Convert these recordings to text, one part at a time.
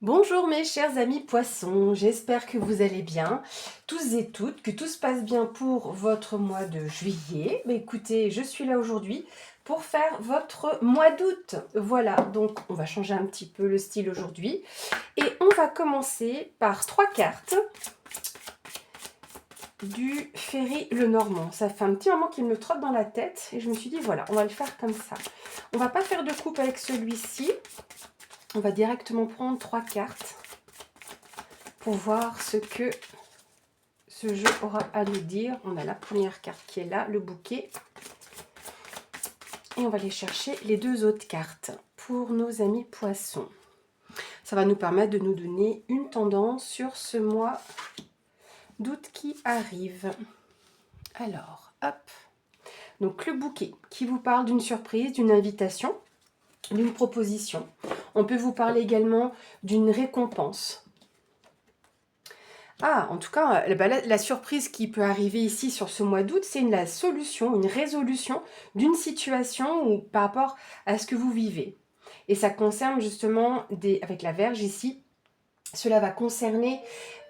Bonjour mes chers amis poissons, j'espère que vous allez bien, tous et toutes, que tout se passe bien pour votre mois de juillet. Mais écoutez, je suis là aujourd'hui pour faire votre mois d'août. Voilà, donc on va changer un petit peu le style aujourd'hui. Et on va commencer par 3 cartes du Ferry Lenormand. Ça fait un petit moment qu'il me trotte dans la tête et je me suis dit voilà, on va le faire comme ça. On va pas faire de coupe avec celui-ci, on va directement prendre 3 cartes. Pour voir ce que ce jeu aura à nous dire. On a la première carte qui est là, le bouquet. Et on va aller chercher les 2 autres cartes pour nos amis poissons. Ça va nous permettre de nous donner une tendance sur ce mois d'août qui arrive. Alors, hop. Donc le bouquet qui vous parle d'une surprise, d'une invitation, d'une proposition. On peut vous parler également d'une récompense. Ah, en tout cas, la surprise qui peut arriver ici sur ce mois d'août, c'est la solution, une résolution d'une situation ou par rapport à ce que vous vivez. Et ça concerne justement, avec la Vierge ici, cela va concerner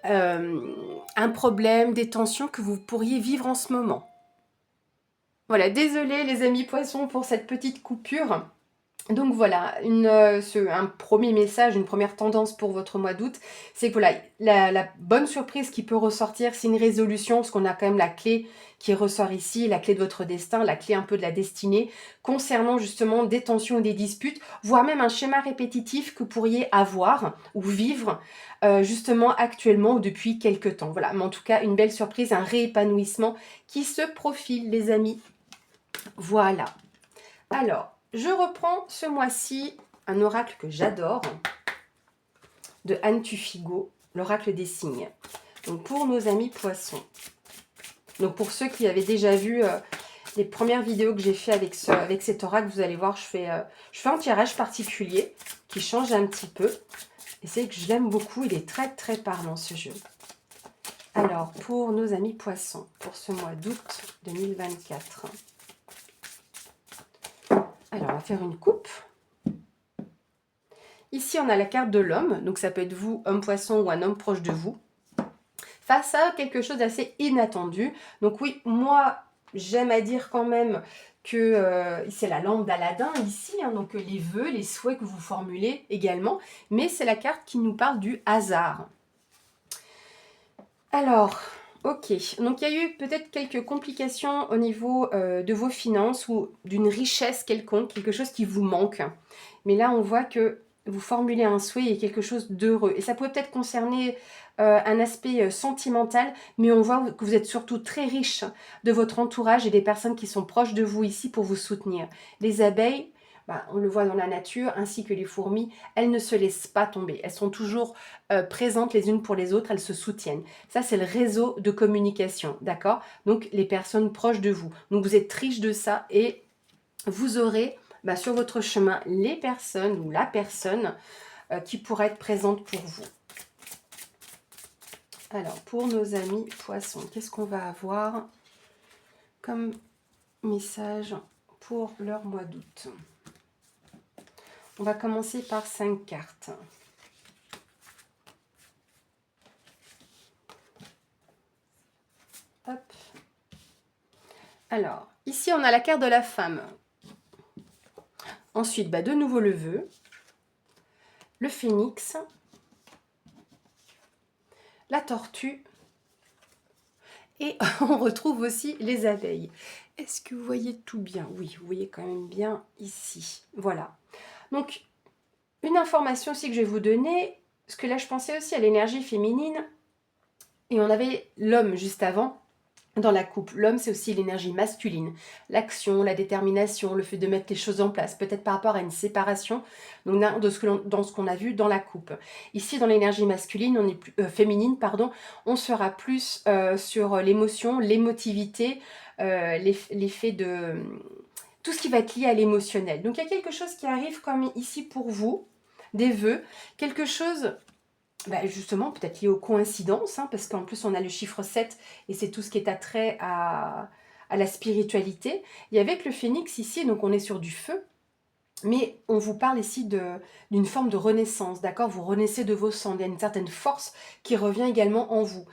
un problème, des tensions que vous pourriez vivre en ce moment. Voilà, désolé les amis poissons pour cette petite coupure. Donc voilà, un premier message, une première tendance pour votre mois d'août, c'est que voilà, la bonne surprise qui peut ressortir, c'est une résolution, parce qu'on a quand même la clé qui ressort ici, la clé de votre destin, la clé un peu de la destinée, concernant justement des tensions ou des disputes, voire même un schéma répétitif que vous pourriez avoir ou vivre justement actuellement ou depuis quelques temps. Voilà, mais en tout cas, une belle surprise, un réépanouissement qui se profile, les amis. Voilà. Alors, je reprends ce mois-ci un oracle que j'adore, de Anne Tufigo, l'oracle des signes. Donc pour nos amis poissons. Donc pour ceux qui avaient déjà vu les premières vidéos que j'ai fait avec cet oracle, vous allez voir, je fais un tirage particulier qui change un petit peu. Et c'est que je l'aime beaucoup, il est très très parlant ce jeu. Alors pour nos amis poissons, pour ce mois d'août 2024. Alors on va faire une coupe. Ici, on a la carte de l'homme, donc ça peut être vous, homme poisson ou un homme proche de vous, face à quelque chose d'assez inattendu. Donc oui, moi, j'aime à dire quand même que c'est la lampe d'Aladin ici, hein, donc les vœux, les souhaits que vous formulez également, mais c'est la carte qui nous parle du hasard. Alors, ok, donc il y a eu peut-être quelques complications au niveau de vos finances ou d'une richesse quelconque, quelque chose qui vous manque. Mais là, on voit que vous formulez un souhait et quelque chose d'heureux. Et ça peut peut-être concerner un aspect sentimental, mais on voit que vous êtes surtout très riche de votre entourage et des personnes qui sont proches de vous ici pour vous soutenir. Les abeilles, on le voit dans la nature, ainsi que les fourmis, elles ne se laissent pas tomber. Elles sont toujours présentes les unes pour les autres, elles se soutiennent. Ça, c'est le réseau de communication, d'accord? Donc, les personnes proches de vous. Donc, vous êtes riche de ça et vous aurez sur votre chemin les personnes ou la personne qui pourrait être présente pour vous. Alors, pour nos amis poissons, qu'est-ce qu'on va avoir comme message pour leur mois d'août? On va commencer par 5 cartes. Hop. Alors, ici, on a la carte de la femme. Ensuite, de nouveau le vœu, le phénix, la tortue, et on retrouve aussi les abeilles. Est-ce que vous voyez tout bien? Oui, vous voyez quand même bien ici. Voilà. Donc, une information aussi que je vais vous donner, parce que là, je pensais aussi à l'énergie féminine, et on avait l'homme juste avant, dans la coupe. L'homme, c'est aussi l'énergie masculine, l'action, la détermination, le fait de mettre les choses en place, peut-être par rapport à une séparation, donc dans ce qu'on a vu dans la coupe. Ici, dans l'énergie masculine, on est plus, féminine, pardon, on sera plus sur l'émotion, l'émotivité, l'effet de tout ce qui va être lié à l'émotionnel. Donc il y a quelque chose qui arrive comme ici pour vous, des vœux, quelque chose justement, peut-être lié aux coïncidences, hein, parce qu'en plus, on a le chiffre 7 et c'est tout ce qui est attrait à la spiritualité. Et avec le phénix ici, donc on est sur du feu. Mais on vous parle ici d'une forme de renaissance, d'accord? Vous renaissez de vos cendres, il y a une certaine force qui revient également en vous.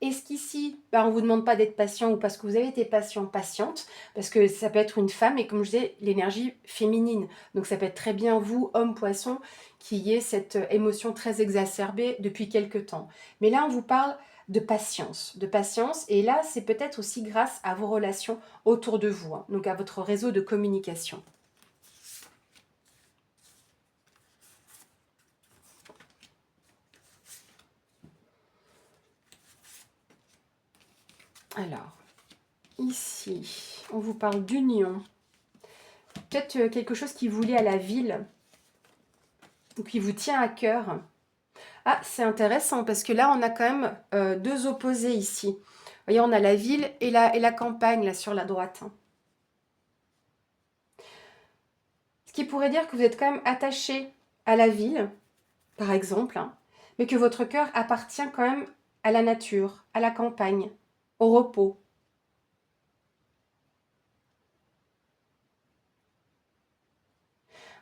Est-ce qu'ici, on ne vous demande pas d'être patient ou parce que vous avez été patient, patiente, parce que ça peut être une femme et comme je disais, l'énergie féminine. Donc ça peut être très bien vous, homme, poisson, qui ait cette émotion très exacerbée depuis quelque temps. Mais là, on vous parle de patience, de patience. Et là, c'est peut-être aussi grâce à vos relations autour de vous, hein, donc à votre réseau de communication. Alors, ici, on vous parle d'union. Peut-être quelque chose qui vous lie à la ville, ou qui vous tient à cœur. Ah, c'est intéressant, parce que là, on a quand même deux opposés ici. Vous voyez, on a la ville et la campagne, là, sur la droite. Ce qui pourrait dire que vous êtes quand même attaché à la ville, par exemple, hein, mais que votre cœur appartient quand même à la nature, à la campagne, au repos.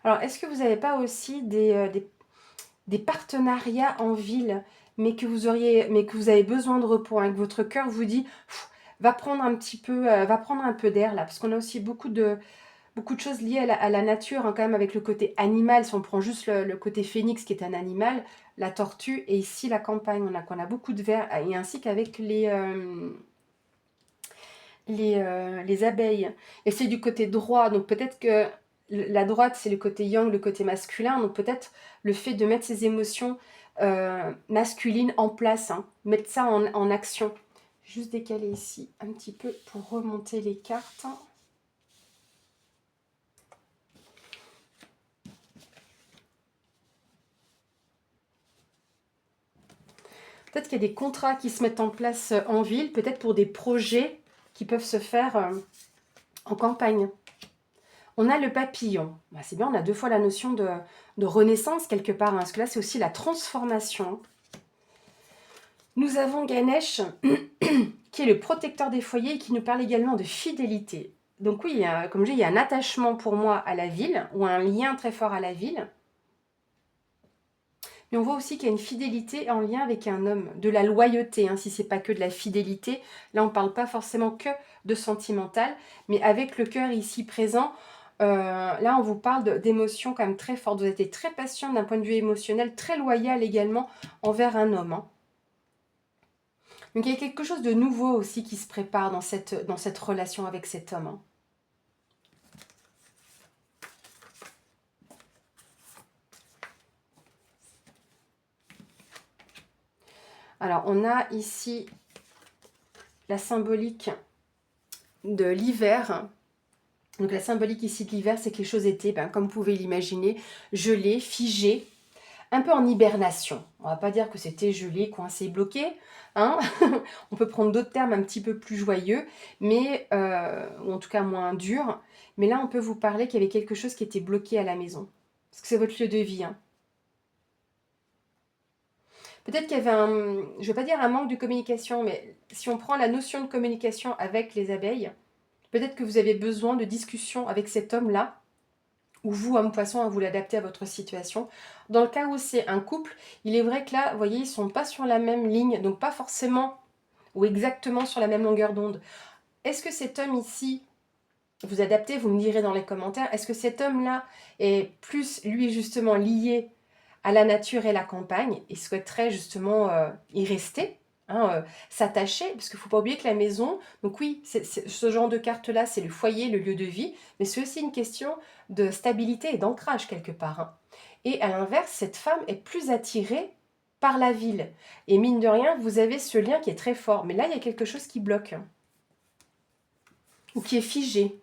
Alors, est-ce que vous n'avez pas aussi des partenariats en ville, mais que vous avez besoin de repos, hein, que votre cœur vous dit va prendre un petit peu, va prendre un peu d'air là, parce qu'on a aussi beaucoup de choses liées à la nature, hein, quand même, avec le côté animal. Si on prend juste le côté phénix qui est un animal, la tortue, et ici la campagne, on a beaucoup de vers, et ainsi qu'avec les abeilles. Et c'est du côté droit, donc peut-être que la droite, c'est le côté yang, le côté masculin, donc peut-être le fait de mettre ses émotions masculines en place, hein, mettre ça en action. Juste décaler ici un petit peu pour remonter les cartes. Peut-être qu'il y a des contrats qui se mettent en place en ville, peut-être pour des projets qui peuvent se faire en campagne. On a le papillon. Bah, c'est bien, on a deux fois la notion de renaissance quelque part, hein, parce que là, c'est aussi la transformation. Nous avons Ganesh, qui est le protecteur des foyers et qui nous parle également de fidélité. Donc oui, comme je dis, il y a un attachement pour moi à la ville, ou un lien très fort à la ville. Mais on voit aussi qu'il y a une fidélité en lien avec un homme, de la loyauté, hein, si c'est pas que de la fidélité. Là, on ne parle pas forcément que de sentimental, mais avec le cœur ici présent, là, on vous parle d'émotions quand même très fortes. Vous avez été très patient d'un point de vue émotionnel, très loyal également envers un homme, hein. Donc il y a quelque chose de nouveau aussi qui se prépare dans cette relation avec cet homme, hein. Alors, on a ici la symbolique de l'hiver. Donc la symbolique ici de l'hiver, c'est que les choses étaient, comme vous pouvez l'imaginer, gelées, figées, un peu en hibernation. On va pas dire que c'était gelé, coincé, bloqué, hein. On peut prendre d'autres termes un petit peu plus joyeux, mais ou en tout cas moins durs. Mais là, on peut vous parler qu'il y avait quelque chose qui était bloqué à la maison. Parce que c'est votre lieu de vie, hein. Peut-être qu'il y avait je ne vais pas dire un manque de communication, mais si on prend la notion de communication avec les abeilles, peut-être que vous avez besoin de discussion avec cet homme-là, ou vous, homme poisson, à vous l'adapter à votre situation. Dans le cas où c'est un couple, il est vrai que là, vous voyez, ils ne sont pas sur la même ligne, donc pas forcément ou exactement sur la même longueur d'onde. Est-ce que cet homme ici, vous adaptez, vous me direz dans les commentaires, est-ce que cet homme-là est plus, lui, justement, lié à la nature et la campagne et souhaiterait justement y rester, hein, s'attacher, parce qu'il ne faut pas oublier que la maison, donc oui, ce genre de carte-là, c'est le foyer, le lieu de vie, mais c'est aussi une question de stabilité et d'ancrage quelque part, hein. Et à l'inverse, cette femme est plus attirée par la ville. Et mine de rien, vous avez ce lien qui est très fort. Mais là, il y a quelque chose qui bloque, hein, ou qui est figé.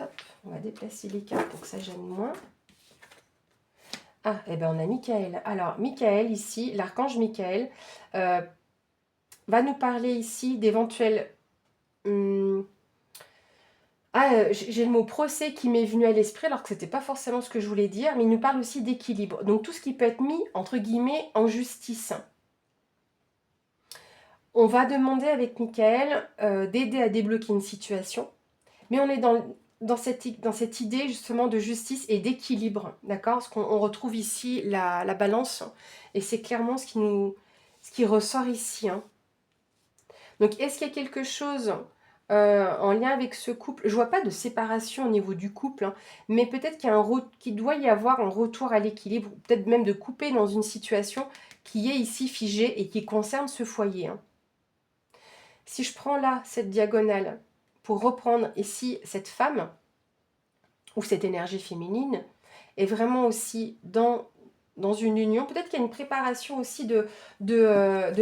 Hop, on va déplacer les cartes pour que ça gêne moins. Ah, eh ben on a Michael. Alors, Michael ici, l'archange Michael, va nous parler ici d'éventuels... j'ai le mot procès qui m'est venu à l'esprit, alors que ce n'était pas forcément ce que je voulais dire, mais il nous parle aussi d'équilibre. Donc, tout ce qui peut être mis, entre guillemets, en justice. On va demander avec Michael d'aider à débloquer une situation, mais on est dans cette idée justement de justice et d'équilibre, d'accord? Parce qu'on retrouve ici la balance, et c'est clairement ce qui ressort ici, hein. Donc, est-ce qu'il y a quelque chose en lien avec ce couple? Je vois pas de séparation au niveau du couple, hein, mais peut-être qu'il doit y avoir un retour à l'équilibre, ou peut-être même de couper dans une situation qui est ici figée et qui concerne ce foyer, hein. Si je prends là cette diagonale pour reprendre ici cette femme, ou cette énergie féminine, est vraiment aussi dans une union. Peut-être qu'il y a une préparation aussi de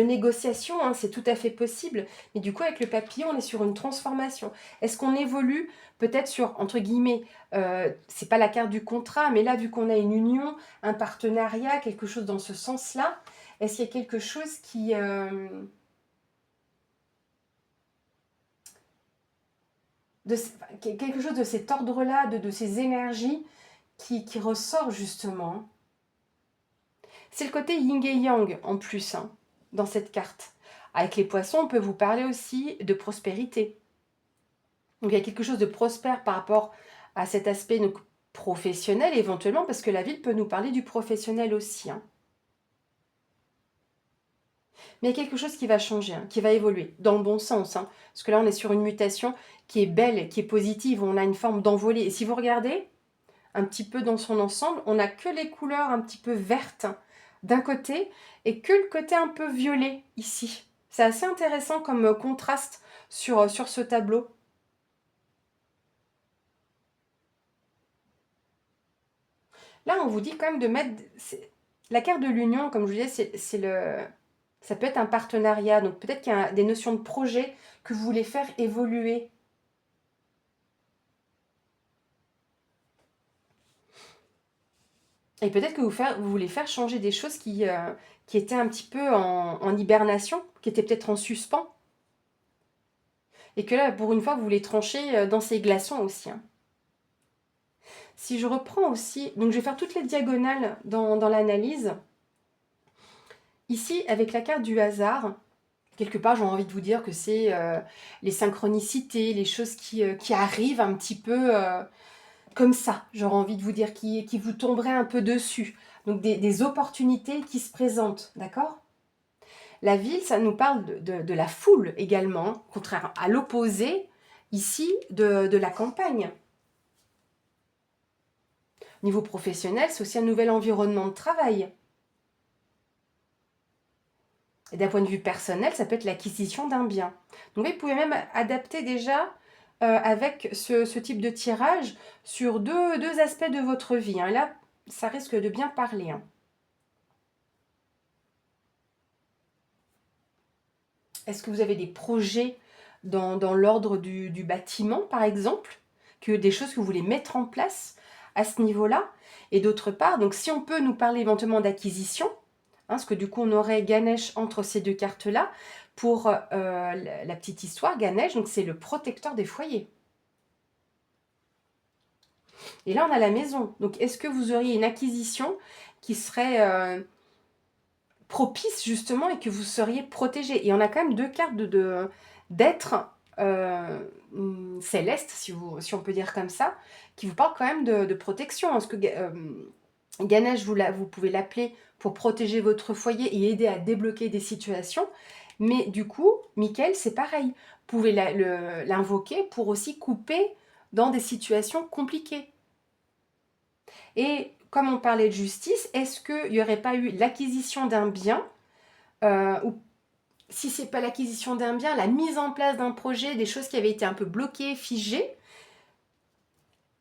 négociation, hein, c'est tout à fait possible. Mais du coup, avec le papillon, on est sur une transformation. Est-ce qu'on évolue peut-être sur, entre guillemets, c'est pas la carte du contrat, mais là, vu qu'on a une union, un partenariat, quelque chose dans ce sens-là, est-ce qu'il y a quelque chose quelque chose de cet ordre-là, de ces énergies qui ressort justement, hein. C'est le côté yin et yang en plus, hein, dans cette carte. Avec les poissons, on peut vous parler aussi de prospérité. Donc il y a quelque chose de prospère par rapport à cet aspect donc, professionnel éventuellement, parce que la ville peut nous parler du professionnel aussi, hein. Mais il y a quelque chose qui va changer, hein, qui va évoluer, dans le bon sens, hein, parce que là on est sur une mutation qui est belle, qui est positive, on a une forme d'envolée. Et si vous regardez un petit peu dans son ensemble, on n'a que les couleurs un petit peu vertes d'un côté et que le côté un peu violet ici. C'est assez intéressant comme contraste sur ce tableau. Là, on vous dit quand même de mettre... La carte de l'union, comme je vous disais, ça peut être un partenariat. Donc peut-être qu'il y a des notions de projet que vous voulez faire évoluer. Et peut-être que vous voulez faire changer des choses qui étaient un petit peu en hibernation, qui étaient peut-être en suspens. Et que là, pour une fois, vous voulez trancher dans ces glaçons aussi, hein. Si je reprends aussi, donc je vais faire toutes les diagonales dans l'analyse. Ici, avec la carte du hasard, quelque part, j'ai envie de vous dire que c'est les synchronicités, les choses qui arrivent un petit peu comme ça. J'aurais envie de vous dire qui vous tomberaient un peu dessus. Donc des opportunités qui se présentent, d'accord? La ville, ça nous parle de la foule également, hein, contraire à l'opposé, ici, de la campagne. Au niveau professionnel, c'est aussi un nouvel environnement de travail. Et d'un point de vue personnel, ça peut être l'acquisition d'un bien. Donc vous pouvez même adapter déjà avec ce type de tirage sur deux aspects de votre vie, hein. Là, ça risque de bien parler, hein. Est-ce que vous avez des projets dans l'ordre du bâtiment, par exemple, des choses que vous voulez mettre en place à ce niveau-là? Et d'autre part, donc si on peut nous parler éventuellement d'acquisition, hein, parce que du coup on aurait Ganesh entre ces deux cartes-là, pour la petite histoire, Ganesh, donc c'est le protecteur des foyers. Et là on a la maison, donc est-ce que vous auriez une acquisition qui serait propice justement et que vous seriez protégé? Et on a quand même deux cartes d'être céleste, si on peut dire comme ça, qui vous parlent quand même de protection, hein, parce que Ganesh, vous pouvez l'appeler pour protéger votre foyer et aider à débloquer des situations. Mais du coup, Michael, c'est pareil. Vous pouvez l'invoquer pour aussi couper dans des situations compliquées. Et comme on parlait de justice, est-ce qu'il n'y aurait pas eu l'acquisition d'un bien ou si ce n'est pas l'acquisition d'un bien, la mise en place d'un projet, des choses qui avaient été un peu bloquées, figées,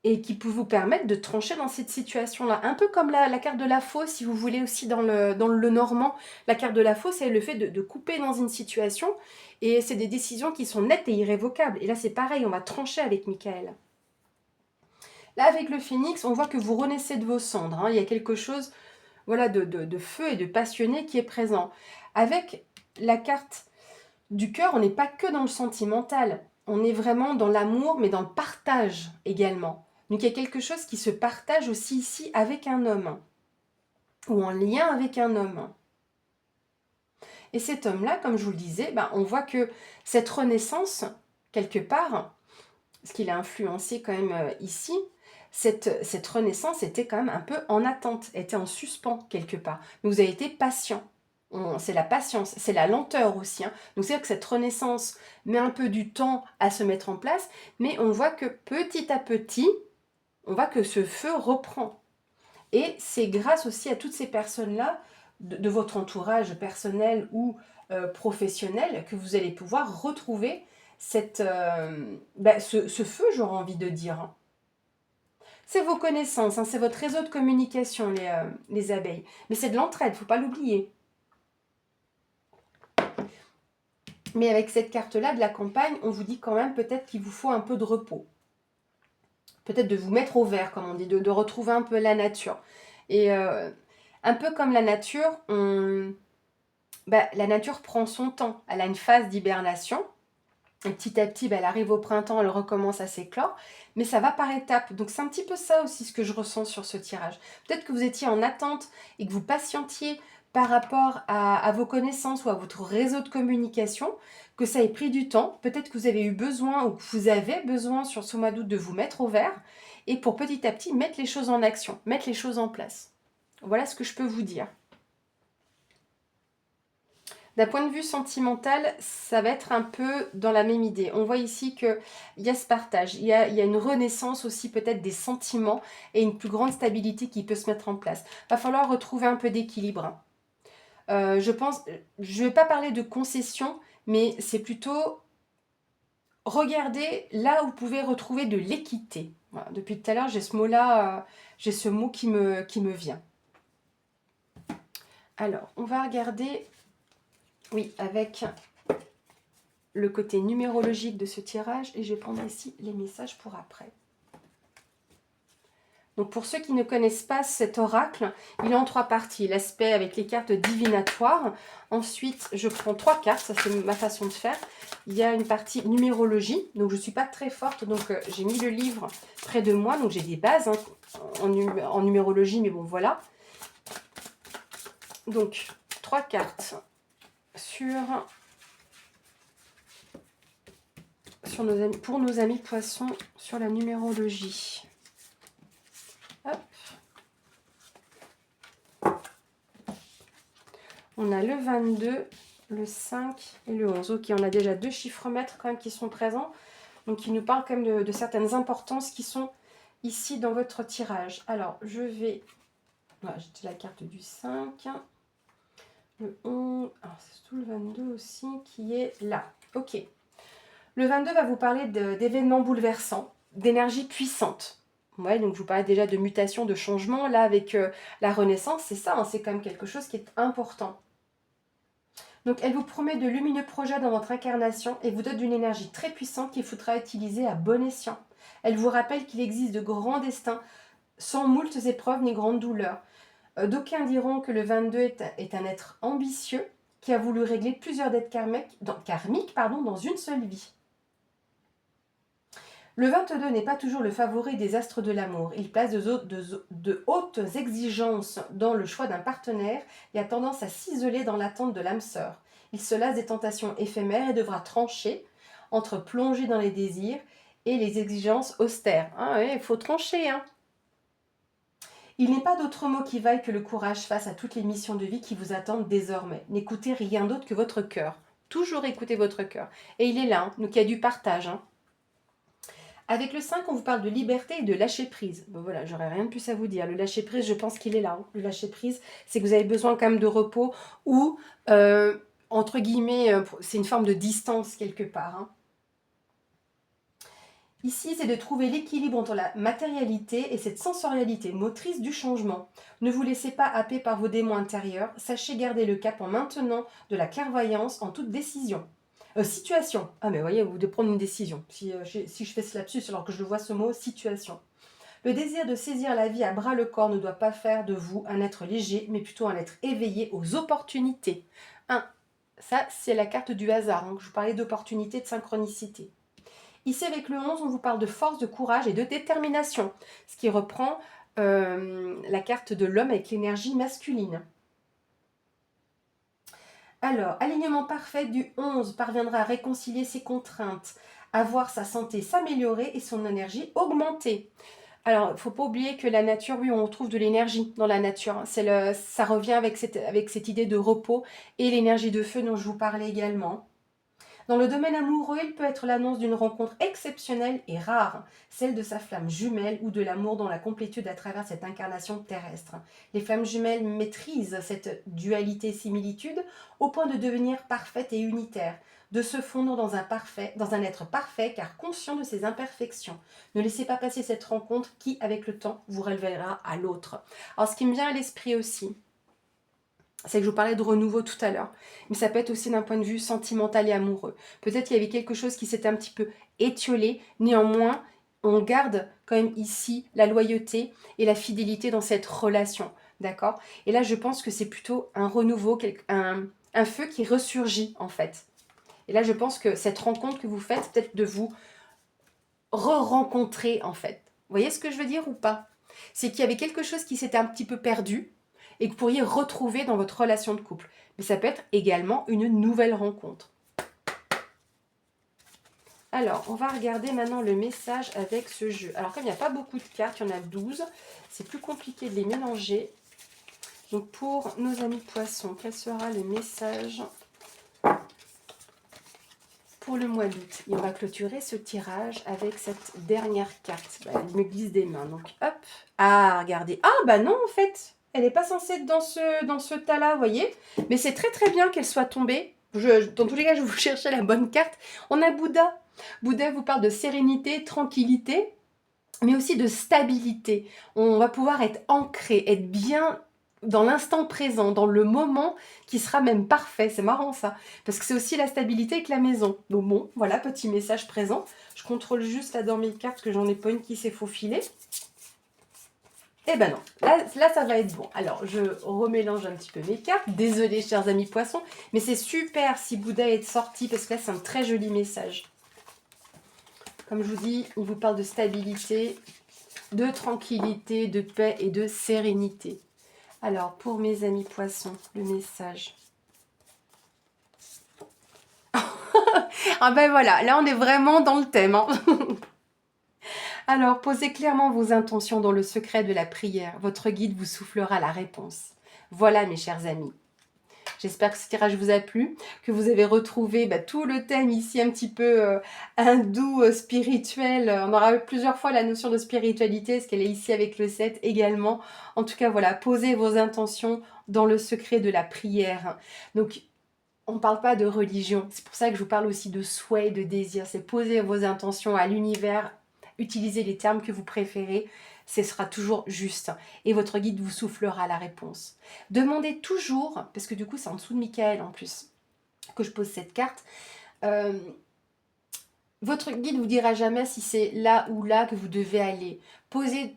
et qui peut vous permettre de trancher dans cette situation-là. Un peu comme la carte de la fosse, si vous voulez, aussi dans le normand. La carte de la fosse, c'est le fait de couper dans une situation, et c'est des décisions qui sont nettes et irrévocables. Et là, c'est pareil, on va trancher avec Michael. Là, avec le phénix, on voit que vous renaissez de vos cendres, hein. Il y a quelque chose, voilà, de feu et de passionné qui est présent. Avec la carte du cœur, on n'est pas que dans le sentimental. On est vraiment dans l'amour, mais dans le partage également. Donc il y a quelque chose qui se partage aussi ici avec un homme, ou en lien avec un homme. Et cet homme-là, comme je vous le disais, on voit que cette renaissance, quelque part, ce qui l'a influencé quand même ici, cette renaissance était quand même un peu en attente, était en suspens quelque part. Mais vous avez été patient. C'est la patience, c'est la lenteur aussi, hein. Donc c'est-à-dire que cette renaissance met un peu du temps à se mettre en place, mais on voit que petit à petit, on voit que ce feu reprend. Et c'est grâce aussi à toutes ces personnes-là, de votre entourage personnel ou professionnel, que vous allez pouvoir retrouver ce feu, j'aurais envie de dire, hein. C'est vos connaissances, hein, c'est votre réseau de communication, les abeilles. Mais c'est de l'entraide, il ne faut pas l'oublier. Mais avec cette carte-là de la campagne, on vous dit quand même peut-être qu'il vous faut un peu de repos. Peut-être de vous mettre au vert, comme on dit, de retrouver un peu la nature. Et un peu comme la nature, la nature prend son temps. Elle a une phase d'hibernation. Et petit à petit, elle arrive au printemps, elle recommence à s'éclore. Mais ça va par étapes. Donc c'est un petit peu ça aussi ce que je ressens sur ce tirage. Peut-être que vous étiez en attente et que vous patientiez par rapport à vos connaissances ou à votre réseau de communication, que ça ait pris du temps. Peut-être que vous avez eu besoin ou que vous avez besoin sur ce mois d'août de vous mettre au vert et pour petit à petit mettre les choses en action, mettre les choses en place. Voilà ce que je peux vous dire. D'un point de vue sentimental, ça va être un peu dans la même idée. On voit ici qu'il y a ce partage, il y a une renaissance aussi peut-être des sentiments et une plus grande stabilité qui peut se mettre en place. Il va falloir retrouver un peu d'équilibre. Je pense, je ne vais pas parler de concession, mais c'est plutôt regarder là où vous pouvez retrouver de l'équité. Voilà, depuis tout à l'heure, j'ai ce mot-là, j'ai ce mot qui me vient. Alors, on va regarder, oui, avec le côté numérologique de ce tirage et je vais prendre ici les messages pour après. Donc pour ceux qui ne connaissent pas cet oracle, il est en 3 parties. L'aspect avec les cartes divinatoires. Ensuite, je prends 3 cartes, ça c'est ma façon de faire. Il y a une partie numérologie, donc je ne suis pas très forte, donc j'ai mis le livre près de moi. Donc j'ai des bases hein, en numérologie, mais bon voilà. Donc 3 cartes pour nos amis poissons sur la numérologie. Hop. On a le 22, le 5 et le 11. Ok, on a déjà 2 chiffres maîtres quand même qui sont présents. Donc, qui nous parlent quand même de certaines importances qui sont ici dans votre tirage. Alors, je vais... Voilà, j'ai la carte du 5. Le 11. Alors, c'est tout le 22 aussi qui est là. Ok. Le 22 va vous parler d'événements bouleversants, d'énergie puissante. Ouais, donc je vous parlais déjà de mutation, de changement. Là, avec la Renaissance, c'est ça, hein, c'est quand même quelque chose qui est important. Donc elle vous promet de lumineux projets dans votre incarnation et vous donne une énergie très puissante qu'il faudra utiliser à bon escient. Elle vous rappelle qu'il existe de grands destins sans moultes épreuves ni grandes douleurs. D'aucuns diront que le 22 est un être ambitieux qui a voulu régler plusieurs dettes karmiques dans une seule vie. Le 22 n'est pas toujours le favori des astres de l'amour. Il place de hautes exigences dans le choix d'un partenaire et a tendance à s'isoler dans l'attente de l'âme sœur. Il se lasse des tentations éphémères et devra trancher entre plonger dans les désirs et les exigences austères. Ah oui, il faut trancher, hein. Il n'est pas d'autre mot qui vaille que le courage face à toutes les missions de vie qui vous attendent désormais. N'écoutez rien d'autre que votre cœur. Toujours écoutez votre cœur. Et il est là, hein, donc il y a du partage, hein. Avec le 5, on vous parle de liberté et de lâcher prise. Bon voilà, j'aurais rien de plus à vous dire. Le lâcher prise, je pense qu'il est là, hein. Le lâcher prise, c'est que vous avez besoin quand même de repos ou, entre guillemets, c'est une forme de distance quelque part, hein. Ici, c'est de trouver l'équilibre entre la matérialité et cette sensorialité motrice du changement. Ne vous laissez pas happer par vos démons intérieurs. Sachez garder le cap en maintenant de la clairvoyance en toute décision. Situation. Ah mais voyez, vous devez prendre une décision. Si je fais ce lapsus alors que je vois ce mot, situation. Le désir de saisir la vie à bras le corps ne doit pas faire de vous un être léger, mais plutôt un être éveillé aux opportunités. Ça, c'est la carte du hasard. Donc je vous parlais d'opportunité, de synchronicité. Ici, avec le 11, on vous parle de force, de courage et de détermination, ce qui reprend la carte de l'homme avec l'énergie masculine. Alors, alignement parfait du 11 parviendra à réconcilier ses contraintes, à voir sa santé s'améliorer et son énergie augmenter. Alors, il ne faut pas oublier que la nature, oui, on trouve de l'énergie dans la nature, hein. Ça revient avec cette idée de repos et l'énergie de feu dont je vous parlais également. Dans le domaine amoureux, il peut être l'annonce d'une rencontre exceptionnelle et rare, celle de sa flamme jumelle ou de l'amour dans la complétude à travers cette incarnation terrestre. Les flammes jumelles maîtrisent cette dualité-similitude au point de devenir parfaite et unitaire, de se fondre dans un être parfait car conscient de ses imperfections. Ne laissez pas passer cette rencontre qui, avec le temps, vous révélera à l'autre. Alors, ce qui me vient à l'esprit aussi, c'est que je vous parlais de renouveau tout à l'heure, mais ça peut être aussi d'un point de vue sentimental et amoureux. Peut-être qu'il y avait quelque chose qui s'était un petit peu étiolé, néanmoins, on garde quand même ici la loyauté et la fidélité dans cette relation, d'accord? Et là, je pense que c'est plutôt un renouveau, un feu qui ressurgit en fait. Et là, je pense que cette rencontre que vous faites, peut-être de vous re-rencontrer en fait. Vous voyez ce que je veux dire ou pas? C'est qu'il y avait quelque chose qui s'était un petit peu perdu, et que vous pourriez retrouver dans votre relation de couple. Mais ça peut être également une nouvelle rencontre. Alors, on va regarder maintenant le message avec ce jeu. Alors, comme il n'y a pas beaucoup de cartes, il y en a 12, c'est plus compliqué de les mélanger. Donc, pour nos amis poissons, quel sera le message pour le mois d'août? Et on va clôturer ce tirage avec cette dernière carte. Bah, elle me glisse des mains, donc hop. Ah, regardez. Ah, bah non, en fait. Elle n'est pas censée être dans ce tas-là, vous voyez. Mais c'est très très bien qu'elle soit tombée. Dans tous les cas, je vous cherchais la bonne carte. On a Bouddha. Bouddha vous parle de sérénité, tranquillité, mais aussi de stabilité. On va pouvoir être ancré, être bien dans l'instant présent, dans le moment qui sera même parfait. C'est marrant ça, parce que c'est aussi la stabilité avec la maison. Donc bon, voilà, petit message présent. Je contrôle juste là dans mes cartes, parce que j'en ai pas une qui s'est faufilée. Eh ben non, là ça va être bon. Alors je remélange un petit peu mes cartes. Désolée chers amis poissons, mais c'est super si Bouddha est sorti parce que là c'est un très joli message. Comme je vous dis, il vous parle de stabilité, de tranquillité, de paix et de sérénité. Alors pour mes amis poissons, le message. Ah ben voilà, là on est vraiment dans le thème, hein. Alors, posez clairement vos intentions dans le secret de la prière. Votre guide vous soufflera la réponse. Voilà, mes chers amis. J'espère que ce tirage vous a plu, que vous avez retrouvé tout le thème ici un petit peu hindou, spirituel. On aura eu plusieurs fois la notion de spiritualité, parce qu'elle est ici avec le 7 également. En tout cas, voilà, posez vos intentions dans le secret de la prière. Donc, on ne parle pas de religion. C'est pour ça que je vous parle aussi de souhait, de désir. C'est poser vos intentions à l'univers, utilisez les termes que vous préférez, ce sera toujours juste. Et votre guide vous soufflera la réponse. Demandez toujours, parce que du coup c'est en dessous de Michael en plus, que je pose cette carte, votre guide vous dira jamais si c'est là ou là que vous devez aller. Posez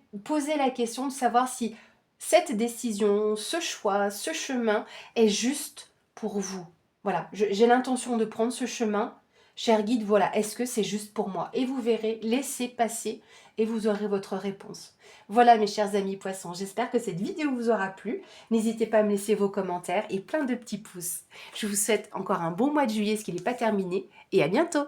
la question de savoir si cette décision, ce choix, ce chemin est juste pour vous. Voilà, j'ai l'intention de prendre ce chemin. Cher guide, voilà, est-ce que c'est juste pour moi? Et vous verrez, laissez passer et vous aurez votre réponse. Voilà mes chers amis poissons, j'espère que cette vidéo vous aura plu. N'hésitez pas à me laisser vos commentaires et plein de petits pouces. Je vous souhaite encore un bon mois de juillet, ce qui n'est pas terminé, et à bientôt!